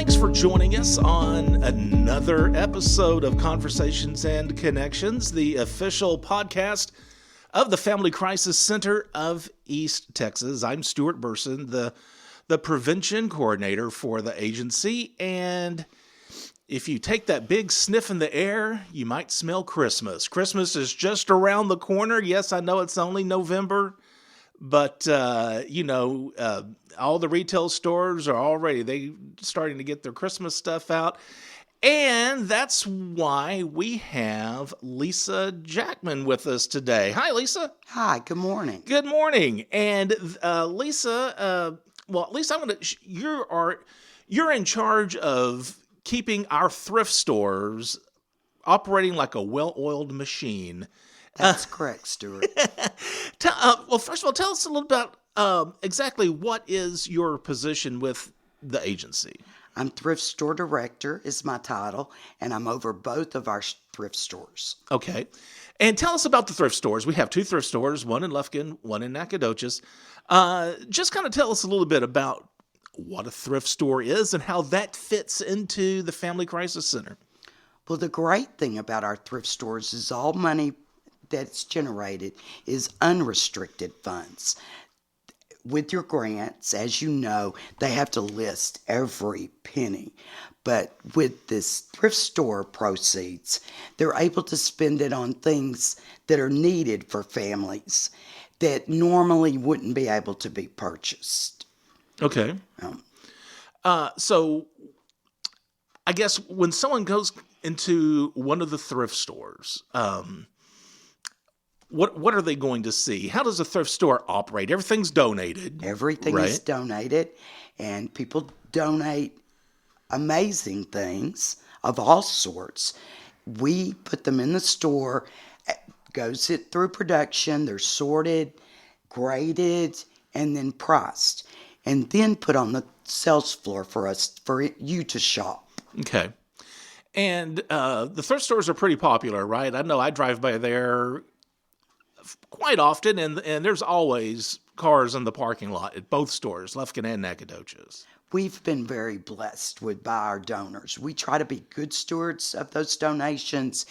thanks for joining us on another episode of Conversations and Connections, the official podcast of the Family Crisis Center of East Texas. I'm Stuart Burson, the prevention coordinator for the agency, and if you take that big sniff in the air, you might smell Christmas. Christmas is just around the corner. Yes, I know it's only November, but, all the retail stores are they starting to get their Christmas stuff out. And that's why we have Lisa Jackman with us today. Hi, Lisa. Hi, good morning. Good morning. And Lisa, you're in charge of keeping our thrift stores operating like a well-oiled machine. That's correct, Stuart. First of all, tell us a little about exactly what is your position with the agency. I'm Thrift Store Director is my title, and I'm over both of our thrift stores. Okay. And tell us about the thrift stores. We have two thrift stores, one in Lufkin, one in Nacogdoches. Just kind of tell us a little bit about what a thrift store is and how that fits into the Family Crisis Center. Well, the great thing about our thrift stores is all money that's generated is unrestricted funds. With your grants, as you know, they have to list every penny. But with this thrift store proceeds, they're able to spend it on things that are needed for families that normally wouldn't be able to be purchased. Okay. So I guess when someone goes into one of the thrift stores, what are they going to see? How does a thrift store operate? Everything's donated. Everything is donated, and people donate amazing things of all sorts. We put them in the store, goes it through production, they're sorted, graded, and then priced, and then put on the sales floor for you to shop. Okay. And the thrift stores are pretty popular, right? I know I drive by there quite often, and there's always cars in the parking lot at both stores, Lufkin and Nacogdoches. We've been very blessed by our donors. We try to be good stewards of those donations.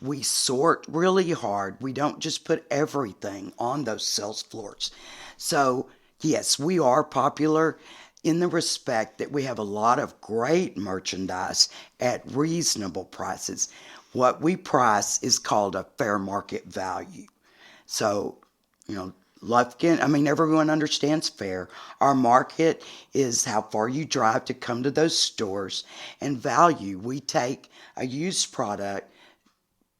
We sort really hard. We don't just put everything on those sales floors. So, yes, we are popular in the respect that we have a lot of great merchandise at reasonable prices. What we price is called a fair market value. So, Lufkin, everyone understands fair. Our market is how far you drive to come to those stores. And value, we take a used product,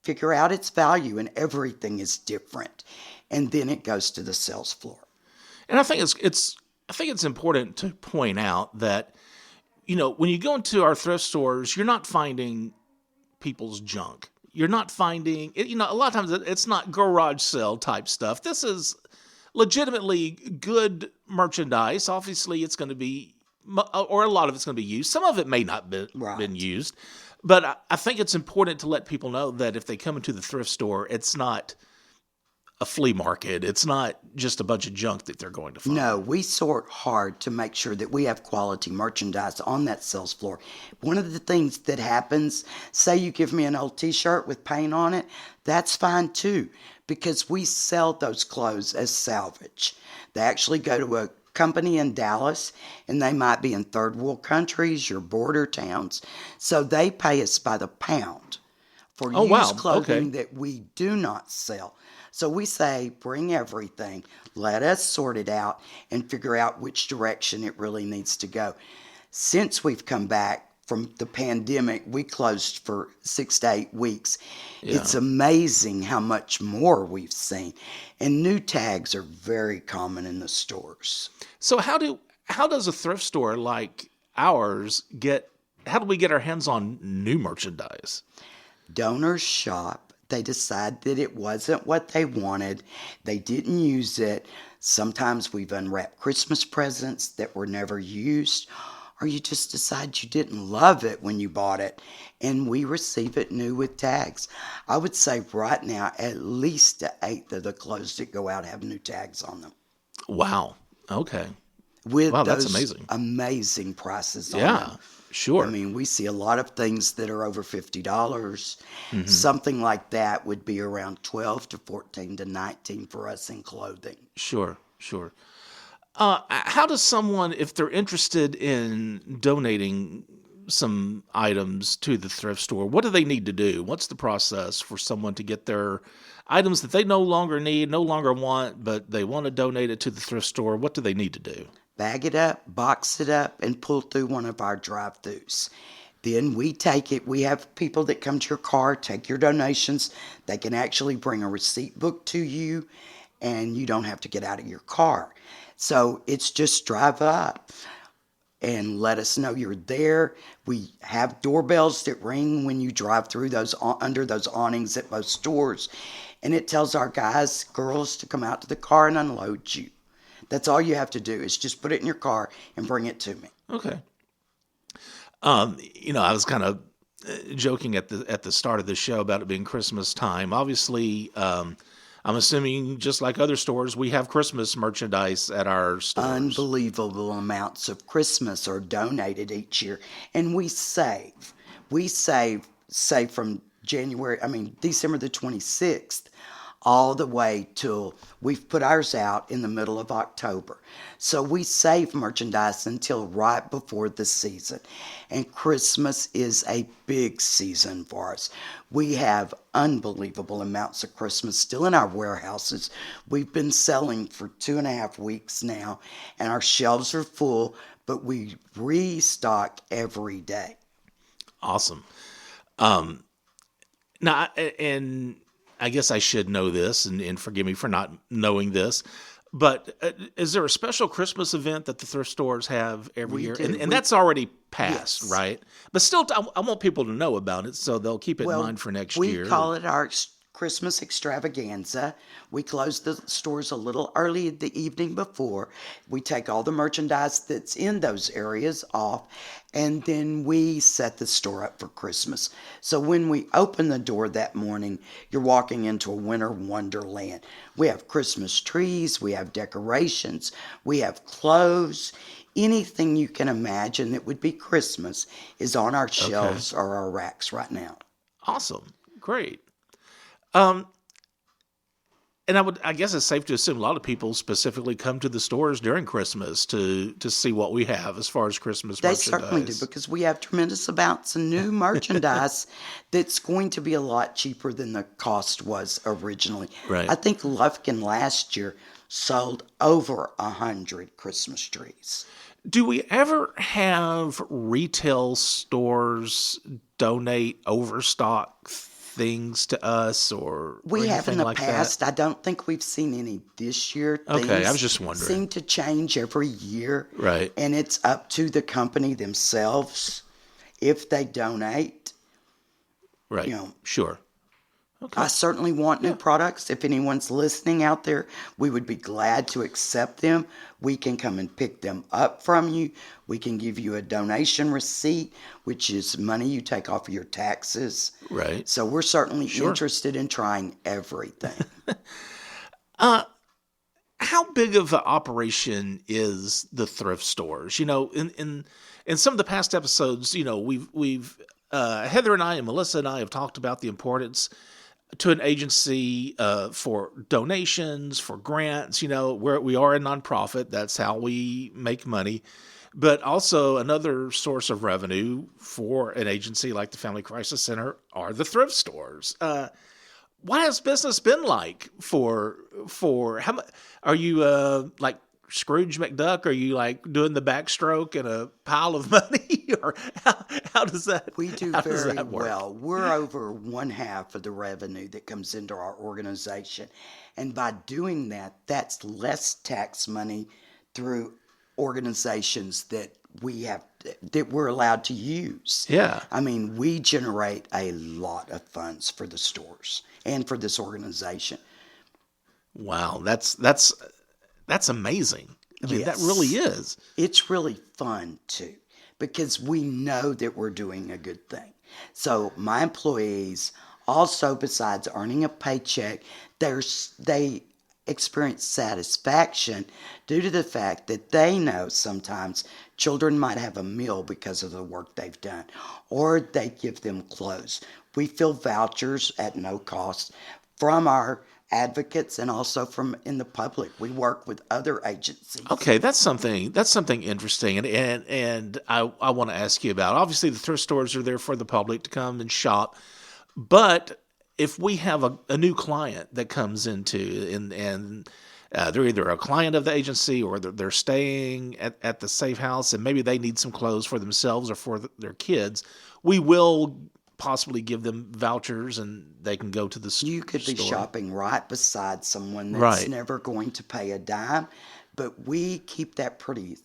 figure out its value, and everything is different. And then it goes to the sales floor. And I think it's important to point out that, when you go into our thrift stores, you're not finding people's junk. You're not finding, a lot of times it's not garage sale type stuff. This is legitimately good merchandise. Obviously, it's going to be, or a lot of it's going to be used. Some of it may not have been used. But I think it's important to let people know that if they come into the thrift store, it's not a flea market. It's not just a bunch of junk that they're going to find. No, we sort hard to make sure that we have quality merchandise on that sales floor. One of the things that happens, say you give me an old t-shirt with paint on it, that's fine too, because we sell those clothes as salvage. They actually go to a company in Dallas, and they might be in third world countries, your border towns. So they pay us by the pound for used clothing that we do not sell. So we say, bring everything, let us sort it out and figure out which direction it really needs to go. Since we've come back from the pandemic, we closed for 6 to 8 weeks. Yeah. It's amazing how much more we've seen. And new tags are very common in the stores. So how does a thrift store like ours how do we get our hands on new merchandise? Donors shop. They decide that it wasn't what they wanted. They didn't use it. Sometimes we've unwrapped Christmas presents that were never used, or you just decide you didn't love it when you bought it, and we receive it new with tags. I would say right now, at least an eighth of the clothes that go out have new tags on them. Wow. Okay. With that's those amazing. Amazing prices on them. I Sure. mean, we see a lot of things that are over $50. Something like that would be around 12 to 14 to 19 for us in clothing. Sure. Sure. How does someone, if they're interested in donating some items to the thrift store, what do they need to do? What's the process for someone to get their items that they no longer need, no longer want, but they want to donate it to the thrift store? What do they need to do? Bag it up, box it up, and pull through one of our drive-thrus. Then we take it. We have people that come to your car, take your donations. They can actually bring a receipt book to you, and you don't have to get out of your car. So it's just drive up and let us know you're there. We have doorbells that ring when you drive through those under those awnings at most stores, and it tells our guys, girls to come out to the car and unload you. That's all you have to do is just put it in your car and bring it to me. Okay. I was kind of joking at the start of the show about it being Christmas time. Obviously, I'm assuming just like other stores, we have Christmas merchandise at our stores. Unbelievable amounts of Christmas are donated each year, and we save. We save, say, from December the 26th, all the way till we've put ours out in the middle of October. So we save merchandise until right before the season. And Christmas is a big season for us. We have unbelievable amounts of Christmas still in our warehouses. We've been selling for 2.5 weeks now, and our shelves are full, but we restock every day. Awesome. Now, and I guess I should know this, and forgive me for not knowing this, but is there a special Christmas event that the thrift stores have every year? do. And that's already passed, Yes. right? But still, I want people to know about it so they'll keep it in mind for next year. We call it our Christmas extravaganza. We close the stores a little early the evening before. We take all the merchandise that's in those areas off, and then we set the store up for Christmas. So when we open the door that morning, you're walking into a winter wonderland. We have Christmas trees, we have decorations, we have clothes. Anything you can imagine that would be Christmas is on our shelves or our racks right now. Awesome. Great. And I guess it's safe to assume a lot of people specifically come to the stores during Christmas to see what we have as far as Christmas They merchandise. certainly do, because we have tremendous amounts of new merchandise that's going to be a lot cheaper than the cost was originally. Right. I think Lufkin last year sold over 100 Christmas trees. Do we ever have retail stores donate overstock things to us or We have in anything the like past. that? I don't think we've seen any this year. Okay, I was Things just wondering. seem to change every year. Right. And it's up to the company themselves if they donate. Right. You know, Sure. I certainly want new products. If anyone's listening out there, we would be glad to accept them. We can come and pick them up from you. We can give you a donation receipt, which is money you take off of your taxes. Right. So we're certainly interested in trying everything. How big of an operation is the thrift stores? You know, in some of the past episodes, you know, we've Heather and I and Melissa and I have talked about the importance to an agency for donations, for grants. You know, we are a nonprofit. That's how we make money. But also another source of revenue for an agency like the Family Crisis Center are the thrift stores. What has business been like for how much? Are you like Scrooge McDuck? Are you like doing the backstroke in a pile of money, or how does that? We do how does very that work? well. We're over 1/2 of the revenue that comes into our organization. And by doing that, that's less tax money through organizations that we're allowed to use. Yeah. I mean, we generate a lot of funds for the stores and for this organization. Wow, that's amazing. I mean, that Yes. really is. It's really fun too, because we know that we're doing a good thing. So my employees also, besides earning a paycheck, they experience satisfaction due to the fact that they know sometimes Children might have a meal because of the work they've done, or they give them clothes. We fill vouchers at no cost from our advocates and also from in the public. We work with other agencies. Okay, that's something interesting, and I want to ask you about. Obviously, the thrift stores are there for the public to come and shop, but if we have a new client that comes into and they're either a client of the agency or they're staying at the safe house and maybe they need some clothes for themselves or for their kids, we will possibly give them vouchers and they can go to the store. You could be shopping right beside someone that's Right. never going to pay a dime, but we keep that pretty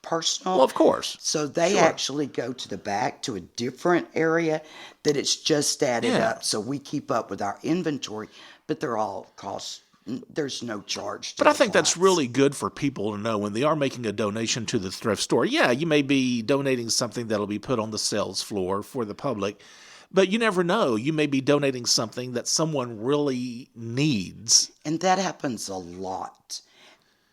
personal. Well, of course. So they Sure. actually go to the back to a different area that it's just added Yeah. up. So we keep up with our inventory, but they're all cost. There's no charge. But I think that's really good for people to know when they are making a donation to the thrift store. Yeah, you may be donating something that'll be put on the sales floor for the public, but you never know. You may be donating something that someone really needs. And that happens a lot.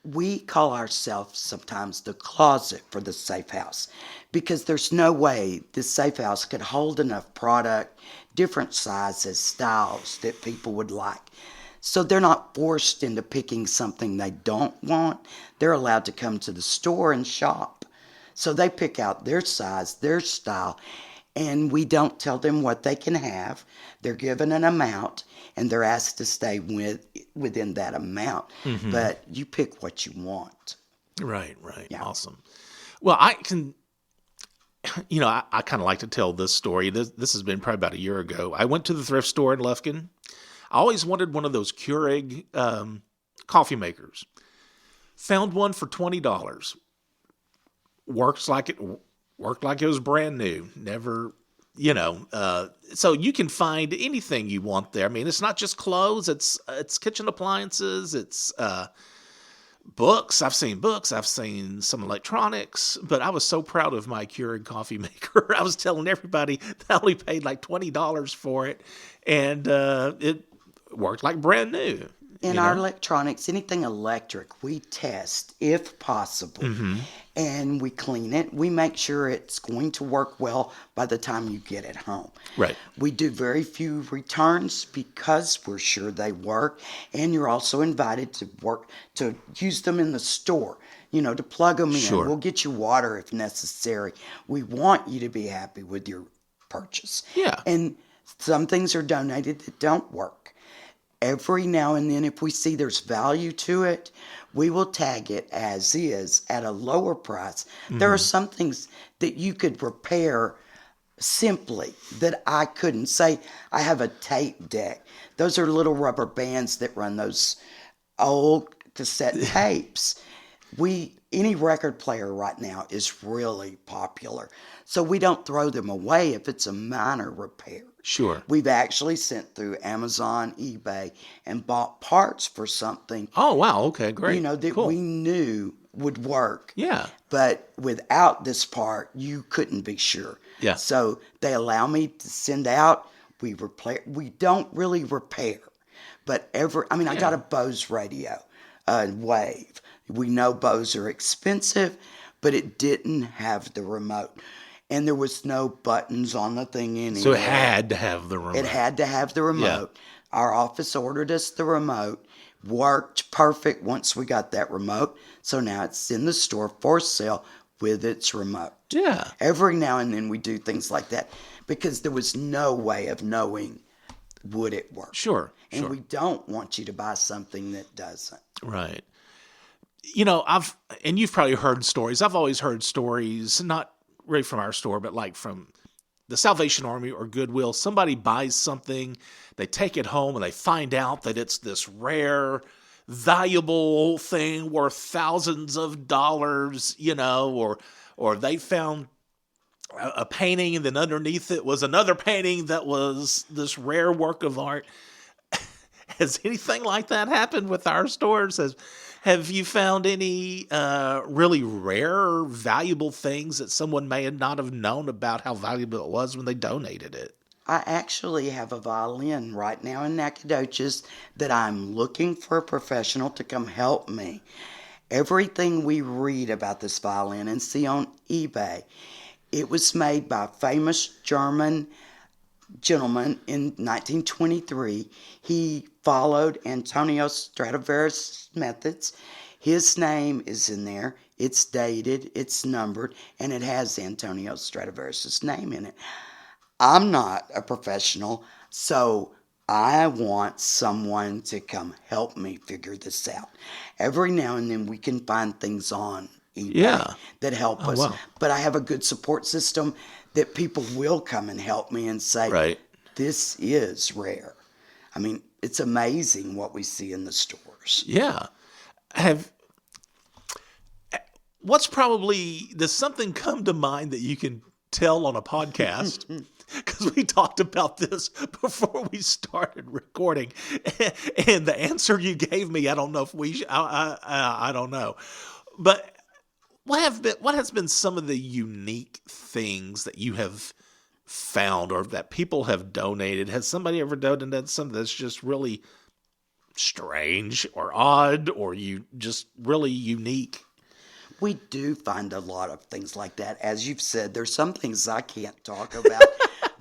We call ourselves sometimes the closet for the safe house because there's no way the safe house could hold enough product, different sizes, styles that people would like. So they're not forced into picking something they don't want. They're allowed to come to the store and shop. So they pick out their size, their style, and we don't tell them what they can have. They're given an amount, and they're asked to stay within that amount. But you pick what you want. Right. Yeah. Awesome. Well, I can, I kind of like to tell this story. This has been probably about a year ago. I went to the thrift store in Lufkin. I always wanted one of those Keurig coffee makers. Found one for $20. Worked like it was brand new. Never, so you can find anything you want there. I mean, it's not just clothes. It's kitchen appliances. It's books. I've seen books. I've seen some electronics. But I was so proud of my Keurig coffee maker. I was telling everybody that I only paid like $20 for it, and it worked like brand new. In our electronics, anything electric, we test if possible. And we clean it. We make sure it's going to work well by the time you get it home. Right. We do very few returns because we're sure they work. And you're also invited to use them in the store, to plug them in. Sure. We'll get you water if necessary. We want you to be happy with your purchase. Yeah. And some things are donated that don't work. Every now and then, if we see there's value to it, we will tag it as is at a lower price. There are some things that you could repair simply that I couldn't. Say, I have a tape deck. Those are little rubber bands that run those old cassette tapes. Any record player right now is really popular. So we don't throw them away if it's a minor repair. Sure. We've actually sent through Amazon, eBay, and bought parts for something, Oh, wow. Okay, great. that Cool. we knew would work. Yeah. But without this part, you couldn't be sure. Yeah. So they allow me to send out. We don't really repair, but I got a Bose radio, Wave. We know Bose are expensive, but it didn't have the remote. And there was no buttons on the thing anyway. So it had to have the remote. It had to have the remote. Our office ordered us the remote. Worked perfect once we got that remote. So now it's in the store for sale with its remote. Yeah. Every now and then we do things like that because there was no way of knowing would it work. Sure. And we don't want you to buy something that doesn't. Right. And you've probably heard stories. I've always heard stories, not really from our store, but like from the Salvation Army or Goodwill. Somebody buys something, they take it home, and they find out that it's this rare, valuable thing worth thousands of dollars, or they found a painting and then underneath it was another painting that was this rare work of art. Has anything like that happened with our stores? Have you found any really rare, valuable things that someone may not have known about how valuable it was when they donated it? I actually have a violin right now in Nacogdoches that I'm looking for a professional to come help me. Everything we read about this violin and see on eBay, it was made by a famous German gentleman in 1923. He followed Antonio Stradivaris' methods. His name is in there. It's dated, it's numbered, and it has Antonio Stradivaris' name in it. I'm not a professional, so I want someone to come help me figure this out. Every now and then we can find things on eBay Yeah. that help Oh, us, wow. but I have a good support system that people will come and help me and say, Right. this is rare. I mean, it's amazing what we see in the stores. Yeah. Have What's probably, does something come to mind that you can tell on a podcast? Because we talked about this before we started recording, and the answer you gave me, I don't know if I don't know, but what has been some of the unique things that you have found or that people have donated? Has somebody ever donated something that's just really strange or odd or you just really unique? We do find a lot of things like that. As you've said, there's some things I can't talk about,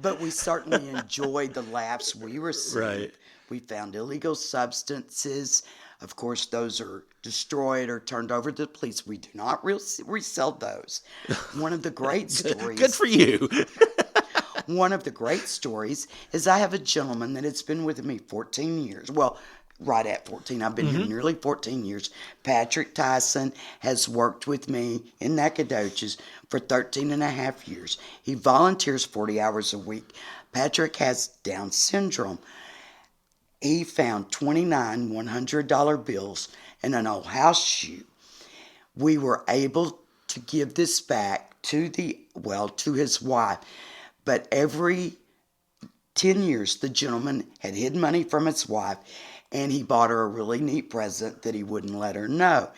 but we certainly enjoyed the laughs we received. Right. We found illegal substances. Of course, those are destroyed or turned over to the police. We do not resell those. One of the great stories. Good for you. One of the great stories is I have a gentleman that has been with me 14 years. Well, right at 14. I've been here nearly 14 years. Patrick Tyson has worked with me in Nacogdoches for 13 and a half years. He volunteers 40 hours a week. Patrick has Down syndrome. He found 29 $100 bills in an old house shoe. We were able to give this back to his wife. But every 10 years, the gentleman had hid money from his wife, and he bought her a really neat present that he wouldn't let her know.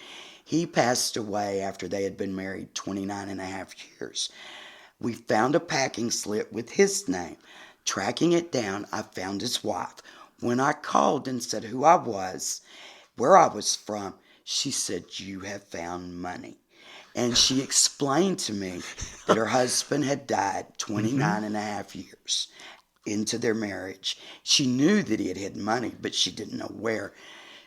He passed away after they had been married 29 and a half years. We found a packing slip with his name. Tracking it down, I found his wife. When I called and said who I was, where I was from, she said, "You have found money." And she explained to me that her husband had died 29 and a half years into their marriage. She knew that he had hidden money, but she didn't know where.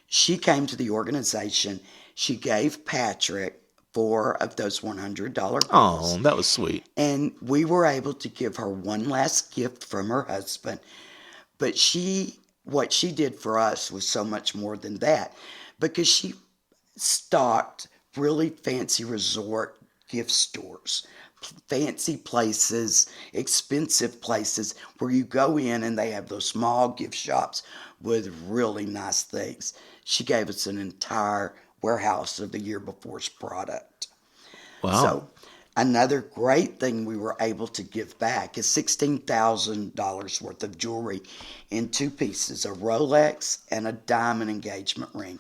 She came to the organization. She gave Patrick 4 of those $100 bills. Oh, that was sweet. And we were able to give her one last gift from her husband. But what she did for us was so much more than that, because she stocked really fancy resort gift stores, fancy places, expensive places where you go in and they have those small gift shops with really nice things. She gave us an entire warehouse of the year before's product. Wow. So another great thing we were able to give back is $16,000 worth of jewelry in 2 pieces, a Rolex and a diamond engagement ring.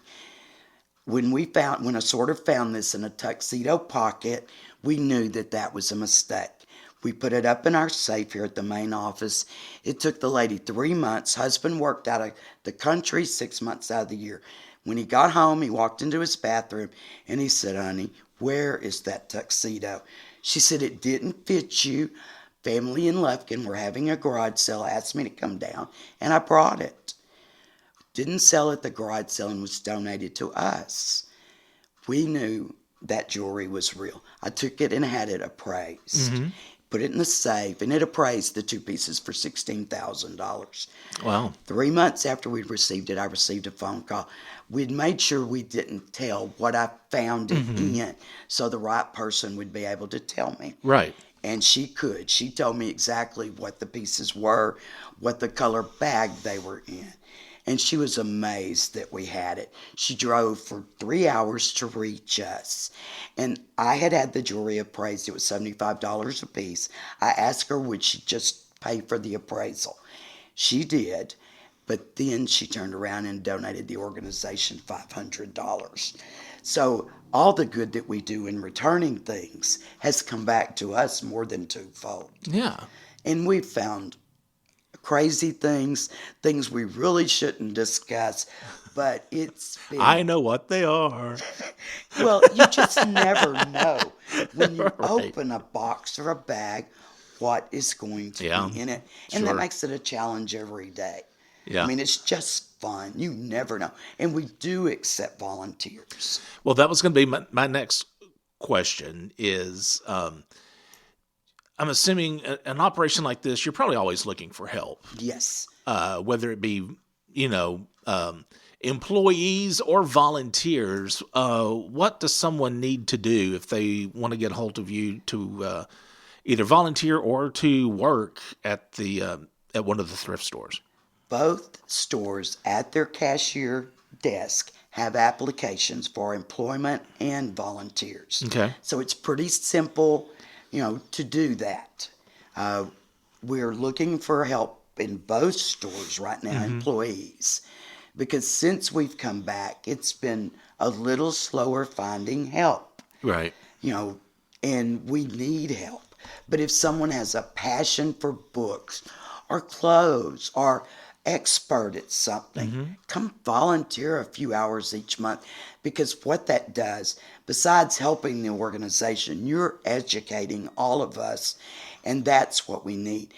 When a sorter found this in a tuxedo pocket, we knew that was a mistake. We put it up in our safe here at the main office. It took the lady 3 months. Husband worked out of the country 6 months out of the year. When he got home, he walked into his bathroom and he said, "Honey, where is that tuxedo?" She said, "It didn't fit you. Family in Lufkin were having a garage sale, asked me to come down, and I brought it." Didn't sell at the garage sale and was donated to us. We knew that jewelry was real. I took it and had it appraised. Put it in the safe, and it appraised the 2 pieces for $16,000. Wow. 3 months after we received it, I received a phone call. We'd made sure we didn't tell what I found it in, so the right person would be able to tell me. Right. And she could. She told me exactly what the pieces were, what the color bag they were in. And she was amazed that we had it. She drove for 3 hours to reach us. And I had the jewelry appraised. It was $75 a piece. I asked her, would she just pay for the appraisal? She did. But then she turned around and donated the organization $500. So all the good that we do in returning things has come back to us more than twofold. Yeah. And we've found crazy things we really shouldn't discuss. But it's been, I know what they are. well, you just never know when you Right. open a box or a bag what is going to be in it. And that Sure. makes it a challenge every day. Yeah. I mean, it's just fun. You never know. And we do accept volunteers. Well, that was going to be my next question is, I'm assuming an operation like this, you're probably always looking for help, Yes. whether it be, employees or volunteers. What does someone need to do if they want to get a hold of you to either volunteer or to work at at one of the thrift stores? Both stores at their cashier desk have applications for employment and volunteers. Okay. So it's pretty simple, to do that. We're looking for help in both stores right now, employees, because since we've come back, it's been a little slower finding help, Right. And we need help. But if someone has a passion for books or clothes or expert at something, come volunteer a few hours each month, because what that does, besides helping the organization, you're educating all of us, and that's what we need.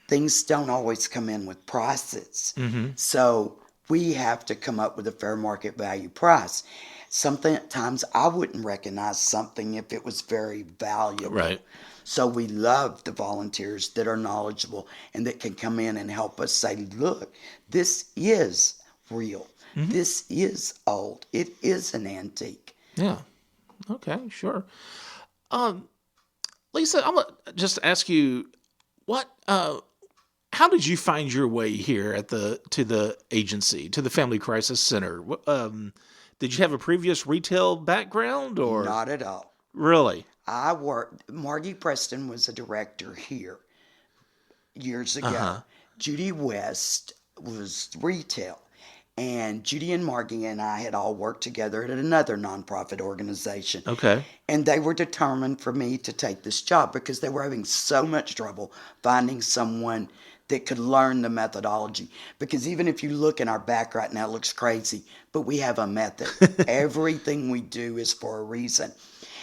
Things don't always come in with prices, so we have to come up with a fair market value price. Sometimes I wouldn't recognize something if it was very valuable. Right. So we love the volunteers that are knowledgeable and that can come in and help us say, look, this is real. This is old. It is an antique. Yeah. Okay, sure. Lisa, I'm gonna just ask you, how did you find your way here to the agency, to the Family Crisis Center? Did you have a previous retail background, or Not at all. really? Margie Preston was a director here years ago. Judy West was retail. And Judy and Margie and I had all worked together at another nonprofit organization. Okay. And they were determined for me to take this job because they were having so much trouble finding someone that could learn the methodology. Because even if you look in our back right now, it looks crazy, but we have a method. Everything we do is for a reason.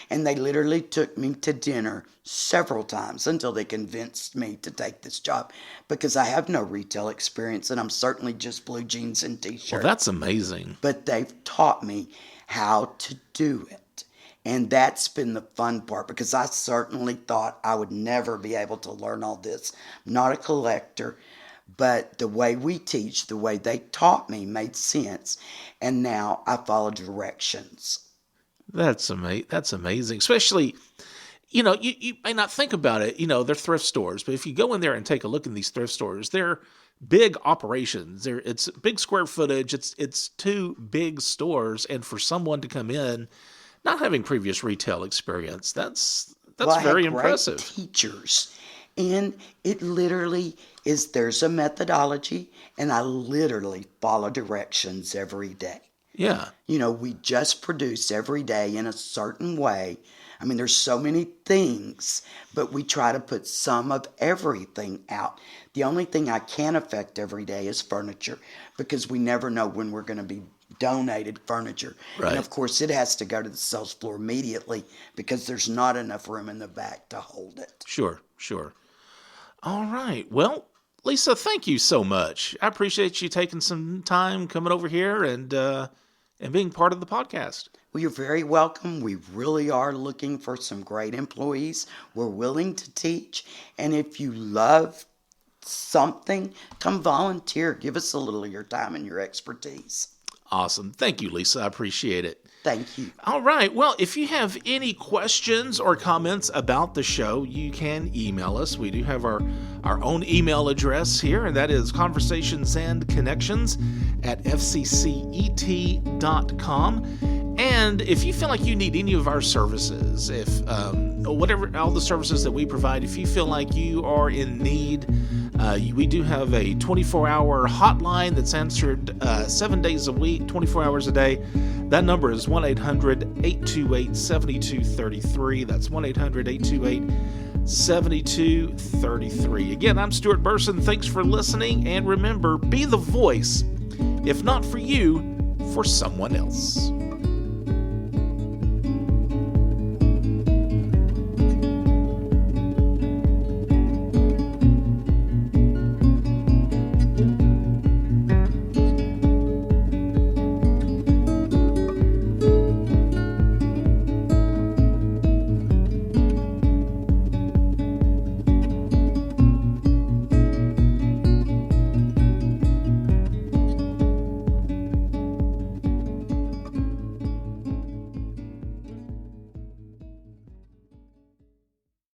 And they literally took me to dinner several times until they convinced me to take this job, because I have no retail experience and I'm certainly just blue jeans and t-shirt. Well, that's amazing. But they've taught me how to do it. And that's been the fun part, because I certainly thought I would never be able to learn all this. I'm not a collector, but the way we teach, the way they taught me made sense. And now I follow directions. That's amazing. Especially, you may not think about it. They're thrift stores, but if you go in there and take a look in these thrift stores, they're big operations. It's big square footage. It's two big stores, and for someone to come in not having previous retail experience, that's very impressive. Teachers, and it literally is. There's a methodology, and I literally follow directions every day. Yeah. We just produce every day in a certain way. I mean, there's so many things, but we try to put some of everything out. The only thing I can affect every day is furniture, because we never know when we're going to be donated furniture. Right. And of course, it has to go to the sales floor immediately, because there's not enough room in the back to hold it. Sure. All right. Well, Lisa, thank you so much. I appreciate you taking some time coming over here and being part of the podcast. Well, you're very welcome. We really are looking for some great employees. We're willing to teach. And if you love something, come volunteer. Give us a little of your time and your expertise. Awesome. Thank you, Lisa. I appreciate it. Thank you. All right. Well, if you have any questions or comments about the show, you can email us. We do have our own email address here, and that is conversationsandconnections@fccet.com. And if you feel like you need any of our services, all the services that we provide, if you feel like you are in need, we do have a 24-hour hotline that's answered 7 days a week, 24 hours a day. That number is 1-800-828-7233. That's 1-800-828-7233. 7233. Again, I'm Stuart Burson. Thanks for listening, and remember, be the voice, if not for you, for someone else.